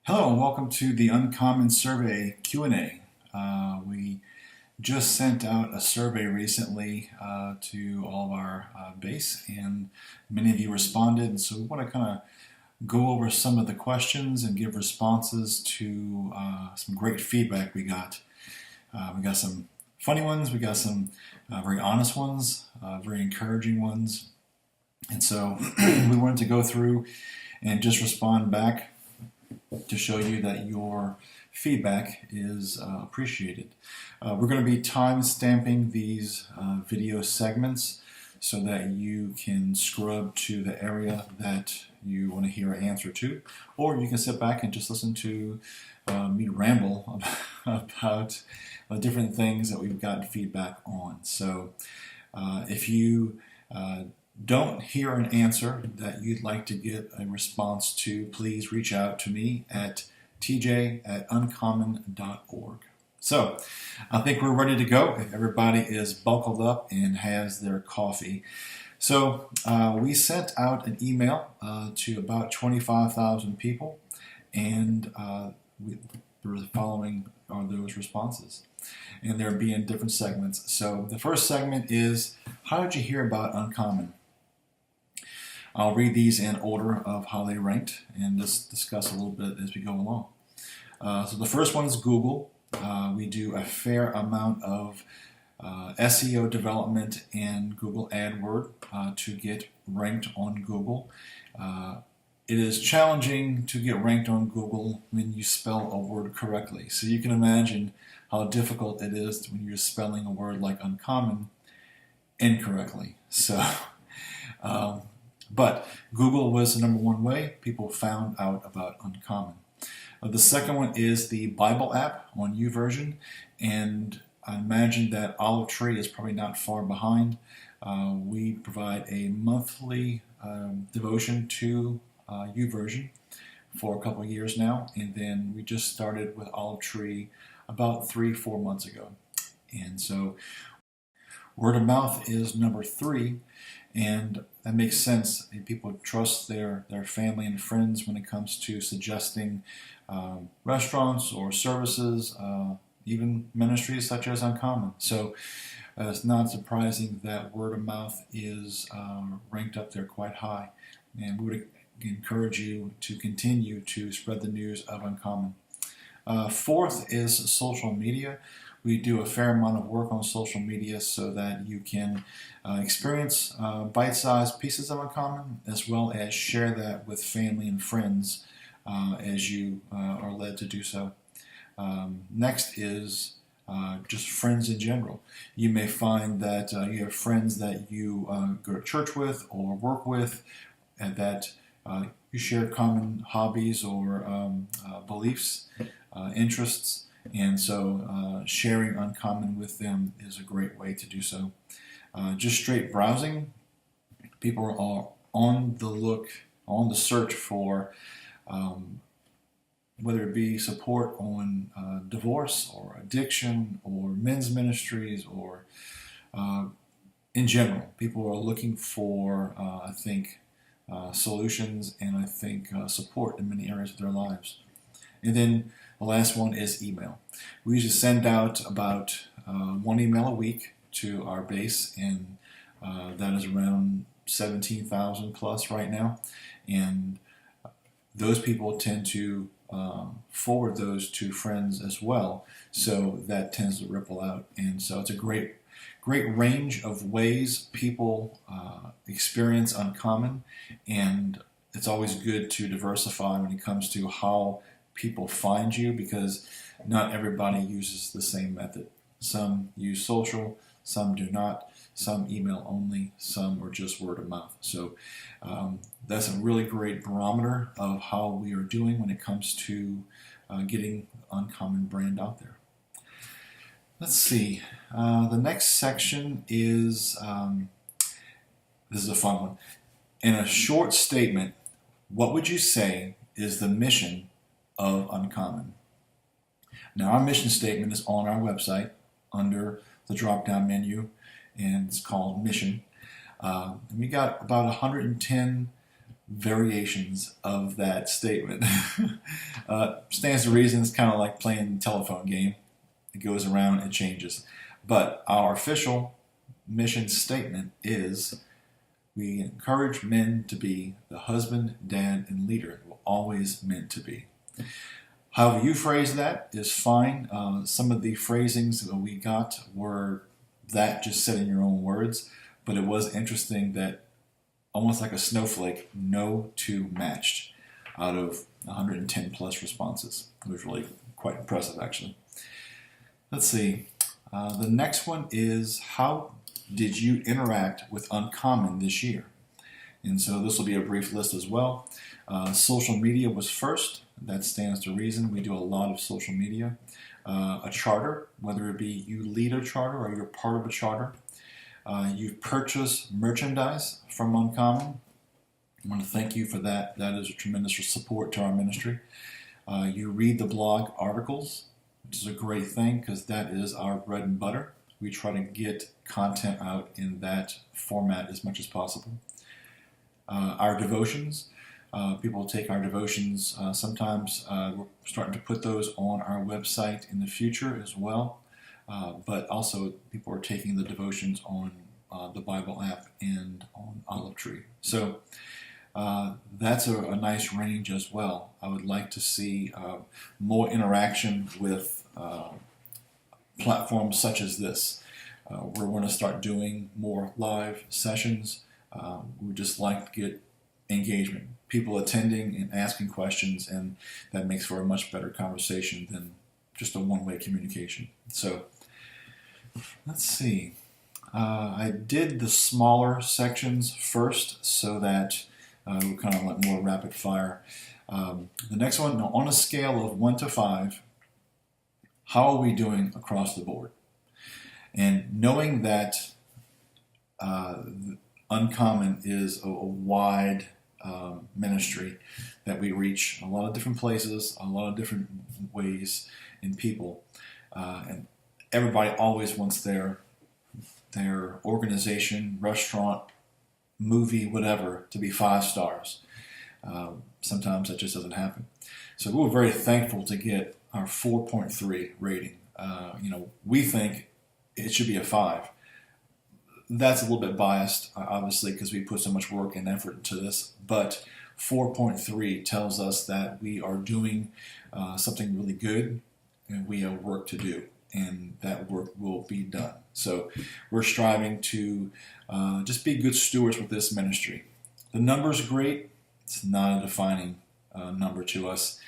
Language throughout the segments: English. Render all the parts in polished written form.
Hello and welcome to the Uncommon Survey Q&A. We just sent out a survey recently to all of our base, and many of you responded, and so we want to kind of go over some of the questions and give responses to some great feedback we got. We got some funny ones, we got some very honest ones, very encouraging ones, and so we wanted to go through and just respond back to show you that your feedback is appreciated. We're going to be time stamping these video segments so that you can scrub to the area that you want to hear an answer to, or you can sit back and just listen to me ramble about different things that we've gotten feedback on. So if you don't hear an answer that you'd like to get a response to, please reach out to me at tj@uncommon.org. So I think we're ready to go if everybody is buckled up and has their coffee. So we sent out an email to about 25,000 people, and the following are those responses. And they're being different segments. So the first segment is, how did you hear about Uncommon? I'll read these in order of how they ranked and just discuss a little bit as we go along. So the first one is Google. We do a fair amount of SEO development and Google AdWords to get ranked on Google. It is challenging to get ranked on Google when you spell a word correctly. So you can imagine how difficult it is when you're spelling a word like uncommon incorrectly. So, but Google was the number one way people found out about Uncommon. The second one is the Bible app on YouVersion, and I imagine that Olive Tree is probably not far behind. We provide a monthly devotion to YouVersion for a couple of years now, and then we just started with Olive Tree about 3-4 months ago. And so word of mouth is number 3, and that makes sense. People trust their family and friends when it comes to suggesting restaurants or services, even ministries such as Uncommon. So it's not surprising that word of mouth is ranked up there quite high, and we would encourage you to continue to spread the news of Uncommon. Fourth is social media. We do a fair amount of work on social media so that you can experience bite-sized pieces of Uncommon, as well as share that with family and friends as you are led to do so. Next is just friends in general. You may find that you have friends that you go to church with or work with, and that you share common hobbies or beliefs, interests, and so sharing Uncommon with them is a great way to do so. Just straight browsing, people are on the search for whether it be support on divorce or addiction or men's ministries or in general. People are looking for, I think, solutions and I think support in many areas of their lives. And then the last one is email. We usually send out about 1 email a week to our base, and that is around 17,000 plus right now. And those people tend to forward those to friends as well, so that tends to ripple out. And so it's a great range of ways people experience Uncommon, and it's always good to diversify when it comes to how people find you, because not everybody uses the same method. Some use social, some do not, some email only, some are just word of mouth. So that's a really great barometer of how we are doing when it comes to getting Uncommon brand out there. Let's see. The next section is, this is a fun one. In a short statement, what would you say is the mission of Uncommon? Now, our mission statement is on our website under the drop-down menu, and it's called Mission. And we got about 110 variations of that statement. Stands to reason, it's kind of like playing a telephone game. It goes around, it changes. But our official mission statement is, we encourage men to be the husband, dad, and leader we're always meant to be. However you phrase that is fine. Some of the phrasings that we got were that just said in your own words, but it was interesting that almost like a snowflake, no two matched out of 110 plus responses. It was really quite impressive, actually. Let's see. The next one is, how did you interact with Uncommon this year? And so this will be a brief list as well. Social media was first. That stands to reason. We do a lot of social media. A charter, whether it be you lead a charter or you're part of a charter. You've purchased merchandise from Uncommon. I want to thank you for that. That is a tremendous support to our ministry. You read the blog articles, which is a great thing because that is our bread and butter. We try to get content out in that format as much as possible. Our devotions. People take our devotions. Sometimes we're starting to put those on our website in the future as well. But also people are taking the devotions on the Bible app and on Olive Tree. So that's a nice range as well. I would like to see more interaction with platforms such as this. We're going to start doing more live sessions. We would just like to get engagement, people attending and asking questions, and that makes for a much better conversation than just a one-way communication. So let's see. I did the smaller sections first so that we kind of like more rapid fire. The next one, now, on a scale of 1 to 5, how are we doing across the board? And knowing that Uncommon is a wide ministry, that we reach a lot of different places, a lot of different ways in people, and everybody always wants their organization, restaurant, movie, whatever, to be 5 stars. Sometimes that just doesn't happen. So we were very thankful to get our 4.3 rating. We think it should be a 5. That's a little bit biased, obviously, because we put so much work and effort into this, but 4.3 tells us that we are doing something really good, and we have work to do, and that work will be done. So we're striving to just be good stewards with this ministry. The number's great. It's not a defining number to us.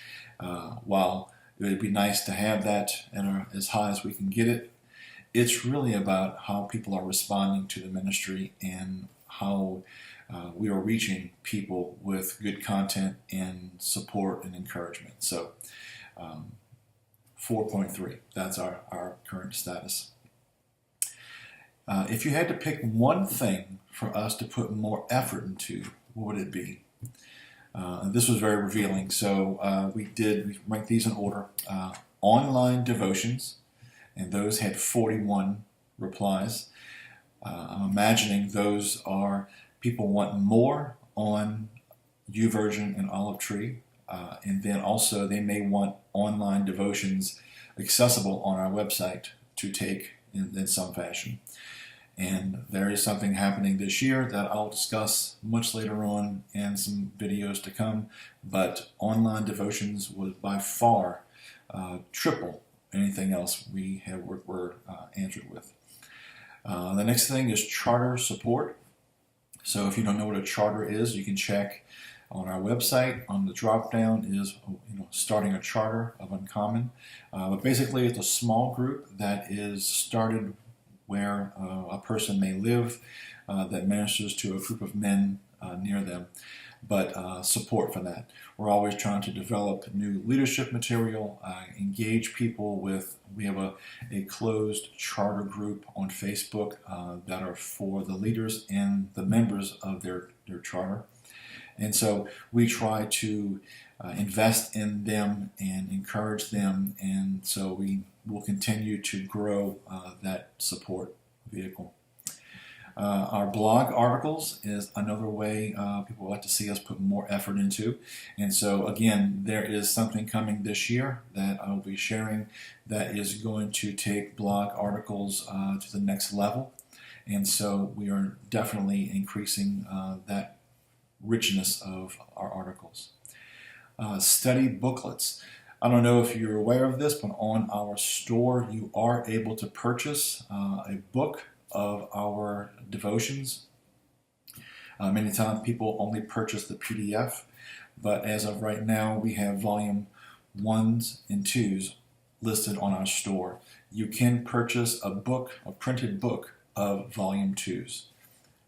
While it would be nice to have that as high as we can get it, it's really about how people are responding to the ministry and how we are reaching people with good content and support and encouragement. So 4.3, that's our current status. If you had to pick one thing for us to put more effort into, what would it be? This was very revealing. So we ranked these in order. Online devotions, and those had 41 replies. I'm imagining those are people want more on YouVersion and Olive Tree, and then also they may want online devotions accessible on our website to take in some fashion. And there is something happening this year that I'll discuss much later on in some videos to come, but online devotions was by far triple anything else we're answered with. The next thing is charter support. So if you don't know what a charter is, you can check on our website. On the drop down is starting a charter of Uncommon. But basically it's a small group that is started where a person may live that ministers to a group of men near them, but support for that. We're always trying to develop new leadership material, engage people with, we have a closed charter group on Facebook that are for the leaders and the members of their charter. And so we try to invest in them and encourage them, and so we will continue to grow that support vehicle. Our blog articles is another way people like to see us put more effort into. And so, again, there is something coming this year that I'll be sharing that is going to take blog articles to the next level. And so we are definitely increasing that richness of our articles. Study booklets. I don't know if you're aware of this, but on our store you are able to purchase a book of our devotions. Many times people only purchase the PDF, but as of right now we have volume 1s and 2s listed on our store. You can purchase a book, a printed book of volume 2s.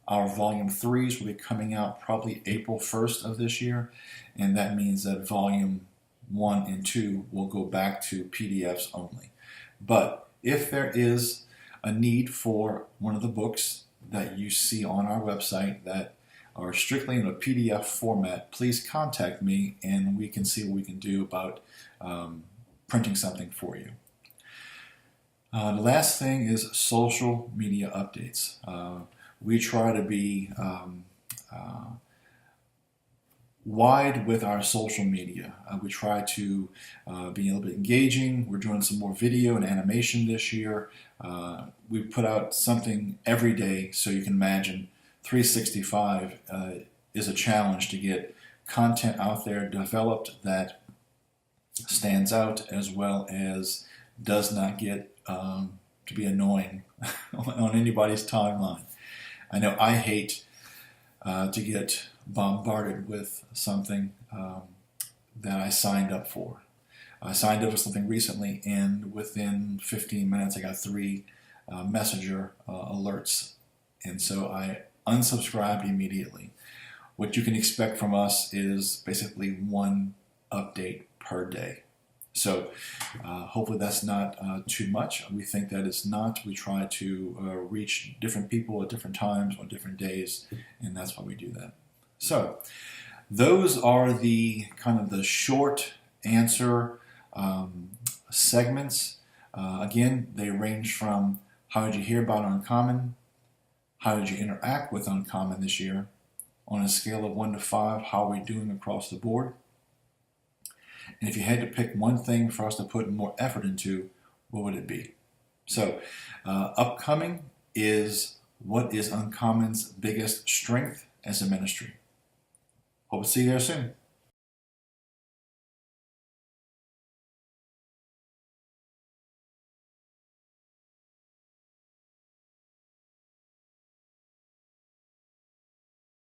Our volume 3s will be coming out probably April 1st of this year, and that means that volume 1 and 2 will go back to PDFs only. But if there is a need for one of the books that you see on our website that are strictly in a PDF format, please contact me and we can see what we can do about printing something for you. The last thing is social media updates. We try to be wide with our social media. We try to be a little bit engaging. We're doing some more video and animation this year. We put out something every day, so you can imagine 365 is a challenge to get content out there developed that stands out as well as does not get to be annoying on anybody's timeline. I know I hate to get bombarded with something that I signed up for. I signed up for something recently, and within 15 minutes I got 3 messenger alerts, and so I unsubscribed immediately. What you can expect from us is basically 1 update per day. So hopefully that's not too much. We think that it's not. We try to reach different people at different times on different days, and that's why we do that. So those are the kind of the short answer segments. Again, they range from how did you hear about Uncommon, how did you interact with Uncommon this year, on a scale of 1 to 5, how are we doing across the board? And if you had to pick one thing for us to put more effort into, what would it be? So, upcoming is what is Uncommen's biggest strength as a ministry. Hope to see you there soon.